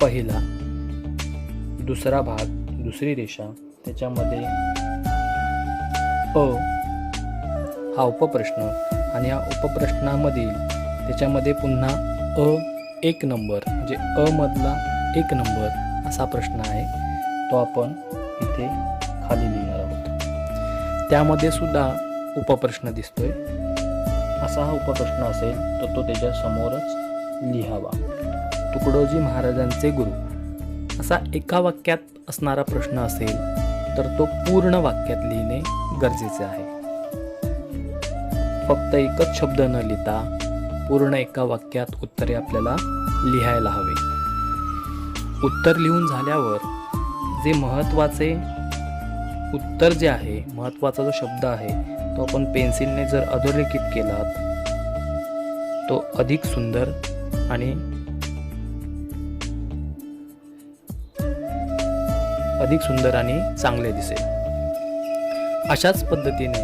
पहिला, दुसरा भाग, दुसरी रेषा, त्याच्यामध्ये अ हा उपप्रश्न आणि या उपप्रश्नामधील त्याच्यामध्ये पुन्हा एक नंबर म्हणजे मधला 1 नंबर असा प्रश्न आहे, तो आपण इथे खाली लिहिणार आहोत. त्यामध्ये सुद्धा उपप्रश्न दिसतोय. असा हा उपप्रश्न असेल तर तो त्याच्या समोरच लिहावा. तुकडोजी महाराजांचे गुरु असा एका वाक्यात असणारा प्रश्न असेल तर तो पूर्ण वाक्यात लिहिणे गरजेचे आहे. फक्त एकच शब्द न लिहिता पूर्ण एका वाक्यात उत्तरे आपल्याला लिहायला हवे. उत्तर लिहून झाल्यावर जे महत्त्वाचे उत्तर जे आहे, महत्त्वाचा जो शब्द आहे तो आपण पेन्सिलने जर अधोरेखित केला तो अधिक सुंदर आणि चांगले दिसेल. अशाच पद्धतीने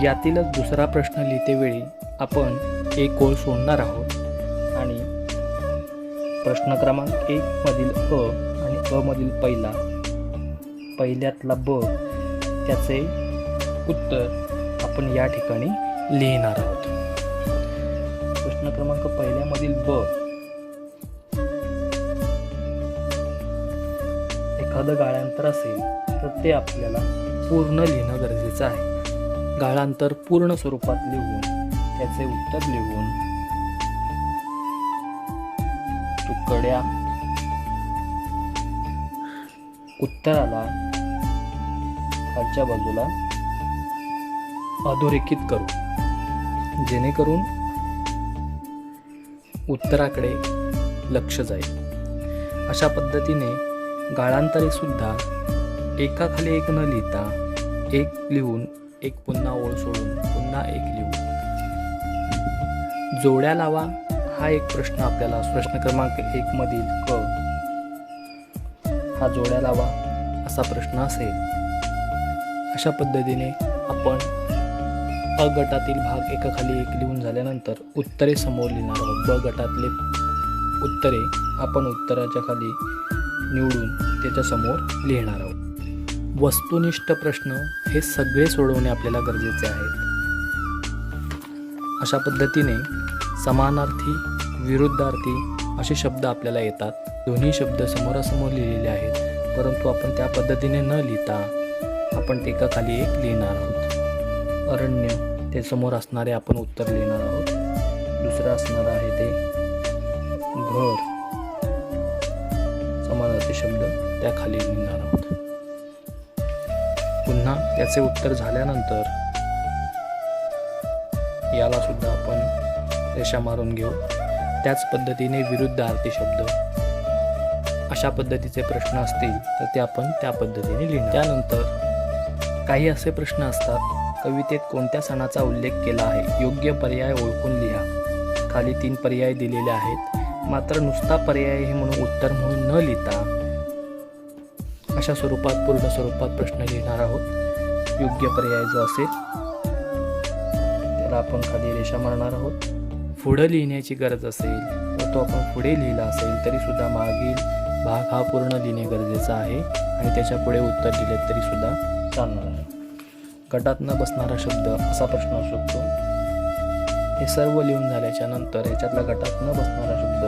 यातीलच दुसरा प्रश्न लिहितेवेळी आपण एक ओळ सोडणार आहोत आणि प्रश्न क्रमांक 1 मधील आणि मधील पहिल्यातला ब त्याचे उत्तर आपण या ठिकाणी लिहिणार आहोत. प्रश्न क्रमांक पहिल्यामधील ब, एखादं गाळांतर असेल तर ते आपल्याला पूर्ण लिहिणं गरजेचं आहे. गाळांतर पूर्ण स्वरूपात लिहून त्याचे उत्तर लिहून तुकड्या उत्तराला खालच्या बाजूला अधोरेखित करू, जेणेकरून उत्तराकडे लक्ष जाईल. अशा पद्धतीने गाळांतरे सुद्धा एकाखाली एक न लिहिता एक लिहून एक पुन्हा ओळ सोडून पुन्हा एक लिहून. जोड्या लावा हा एक प्रश्न आपल्याला प्रश्न क्रमांक 1 मधील क हा जोड्या लावा असा प्रश्न असेल. अशा पद्धतीने आपण अ गटातील भाग एकाखाली एक लिहून झाल्यानंतर उत्तरे समोर लिहिणार आहोत. ब गटातले उत्तरे आपण उत्तराच्या खाली निवडून त्याच्या समोर लिहिणार आहोत. वस्तुनिष्ठ प्रश्न हे सगळे सोडवणे आपल्याला गरजेचे आहे. अशा पद्धतीने समानार्थी, विरुद्धार्थी असे शब्द आपल्याला येतात. दोन्ही शब्द समोरासमोर लिहिलेले आहेत, परंतु आपण त्या पद्धतीने न लिहिता आपण ते एकाखाली एक लिहिणार आहोत. अरण्य ते समोर असणारे आपण उत्तर लिहिणार आहोत. दुसरं असणार आहे ते घर, समानार्थी शब्द त्या खाली लिहिणार आहोत. पुन्हा त्याचे उत्तर झाल्यानंतर याला सुद्धा आपण रेषा मारून घेऊ. त्याच पद्धतीने विरुद्धार्थी शब्द अशा पद्धतीचे प्रश्न असतील तर ते आपण त्या पद्धतीने लिहिणार. त्यानंतर काही असे प्रश्न असतात, कवितेत कोणत्या सणाचा उल्लेख केला आहे, योग्य पर्याय ओळखून लिहा. खाली 3 पर्याय दिलेले आहेत, मात्र नुसता पर्याय हे म्हणून उत्तर म्हणून न लिहिता अशा स्वरूपात पूर्ण स्वरूपात प्रश्न लिहिणार आहोत. योग्य पर्याय जो असेल त्याला आपण खाली रेषा मारणार आहोत. पुढे लिहिण्याची गरज असेल तर तो आपण पुढे लिहिला असेल तरी सुद्धा मागील भाग हा पूर्ण लिहिणे गरजेचं आहे आणि त्याच्या पुढे उत्तर दिले तरी सुद्धा चालणार आहे. गटात न बसणारा शब्द असा प्रश्न असू शकतो. हे सर्व लिहून झाल्याच्या नंतर याच्यातला गटात न बसणारा शब्द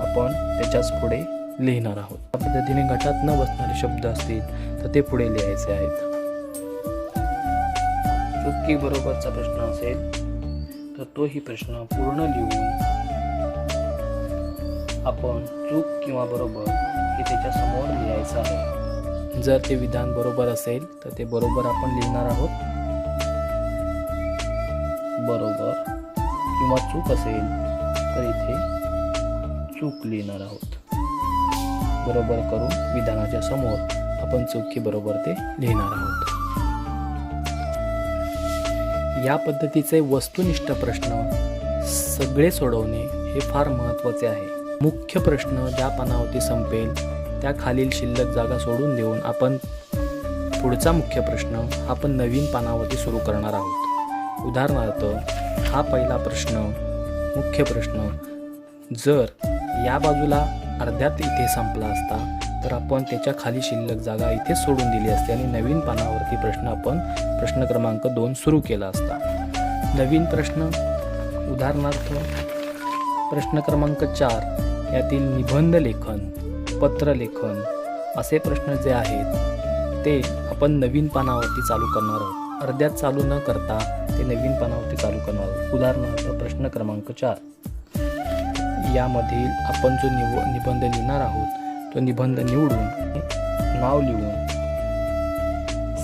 आपण त्याच्याच पुढे लिहिणार आहोत. त्या पद्धतीने गटात न बसणारे शब्द असतील तर ते पुढे लिहायचे आहेत. चुकी बरोबरचा प्रश्न असेल तर तोही प्रश्न पूर्ण लिहून आपण चूक किंवा बरोबर हे त्याच्या समोर लिहायचं आहे. जर ते विधान बरोबर असेल तर ते बरोबर आपण लिहिणार आहोत. बरोबर किंवा चूक असेल तर इथे चूक लिहिणार आहोत. बरोबर करून विधानाच्या समोर आपण चूक की बरोबर ते लिहिणार आहोत. या पद्धतीचे वस्तुनिष्ठ प्रश्न सगळे सोडवणे हे फार महत्त्वाचे आहे. मुख्य प्रश्न ज्या पानावरती संपेल त्या खालील शिल्लक जागा सोडून देऊन आपण पुढचा मुख्य प्रश्न आपण नवीन पानावरती सुरू करणार आहोत. उदाहरणार्थ हा पहिला प्रश्न मुख्य प्रश्न, जर या बाजूला अर्ध्यात इथे संपला असता तर आपण त्याच्या खाली शिल्लक जागा इथे सोडून दिली असती आणि नवीन पानावरती प्रश्न आपण प्रश्न क्रमांक 2 सुरू केला असता. नवीन प्रश्न उदाहरणार्थ प्रश्न क्रमांक 4 यातील निबंध लेखन, पत्रलेखन असे प्रश्न जे आहेत ते आपण नवीन पानावरती चालू करणार आहोत. अर्ध्यात चालू न करता ते नवीन पानावरती चालू करणार आहोत. उदाहरणार्थ प्रश्न क्रमांक 4 यामधील आपण जो निबंध लिहिणार आहोत तो निबंध निवडून नाव लिहून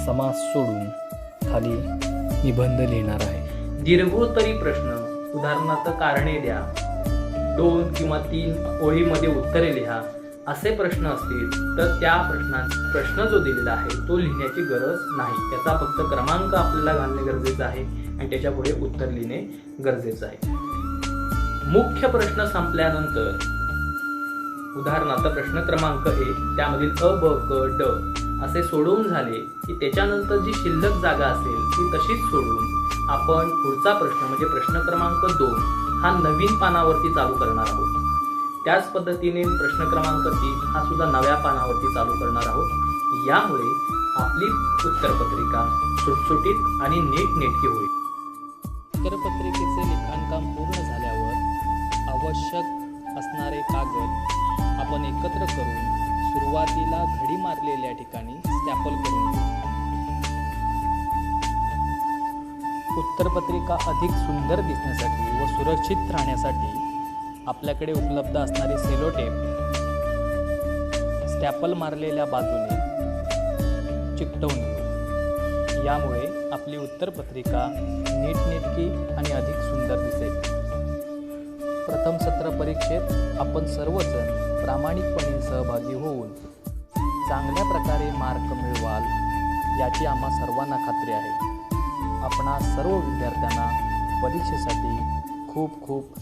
समास सोडून खाली निबंध लिहिणार आहे. दीर्घोत्तरी प्रश्न उदाहरणार्थ कारणे द्या, 2 किंवा 3 ओळीमध्ये उत्तरे लिहा असे प्रश्न असतील तर त्या प्रश्न जो दिलेला आहे तो लिहिण्याची गरज नाही. त्याचा फक्त क्रमांक आपल्याला घालणे गरजेचं आहे आणि त्याच्या पुढे उत्तर लिहिणे गरजेचं आहे. मुख्य प्रश्न संपल्यानंतर उदाहरणार्थ प्रश्न क्रमांक 1 त्यामधील अ, ब, क, ड असे सोडवून झाले की त्याच्यानंतर जी शिल्लक जागा असेल ती तशीच सोडून आपण पुढचा प्रश्न म्हणजे प्रश्न क्रमांक 2 हा नवीन पानावरती चालू करणार आहोत. त्याच पद्धतीने प्रश्न क्रमांक 3 हा सुद्धा नव्या पानावरती चालू करणार आहोत. यामुळे आपली उत्तरपत्रिका सुटसुटीत आणि नीटनेटकी होईल. उत्तरपत्रिकेचे लिखाणकाम पूर्ण झाल्यावर आवश्यक असणारे कागद आपण एकत्र करून सुरुवातीला घडी मारलेल्या ठिकाणी स्टॅपल करून घेऊ. उत्तरपत्रिका अधिक सुंदर दिसण्यासाठी व सुरक्षित राहण्यासाठी आपल्याकडे उपलब्ध असणारे सेलोटेप स्टॅपल मारलेल्या बाजूने चिकटवून घेऊ. यामुळे आपली उत्तरपत्रिका नीटनेटकी आणि अधिक सुंदर दिसेल. प्रथम सत्र परीक्षेत आपण सर्वजण प्रामाणिकपणे सहभागी होऊन चांगल्या प्रकारे मार्क मिळवाल याची आम्हा सर्वांना खात्री आहे. आपणा सर्व विद्यार्थ्यांना परीक्षेसाठी खूप खूप